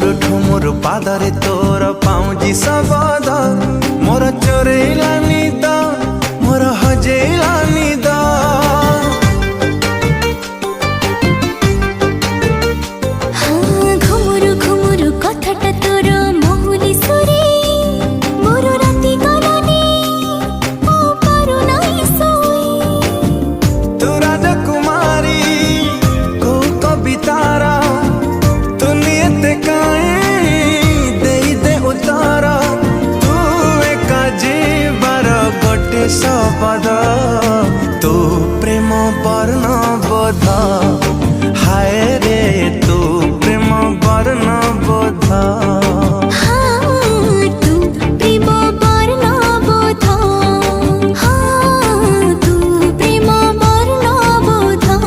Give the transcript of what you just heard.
ଠୁମୁର ପାଦରେ ତୋର ପାଉଁଜି ଶବଦ, ମୋର ଚୋରେଇଲା ନିଦ, ମୋର ହଜେଇଲା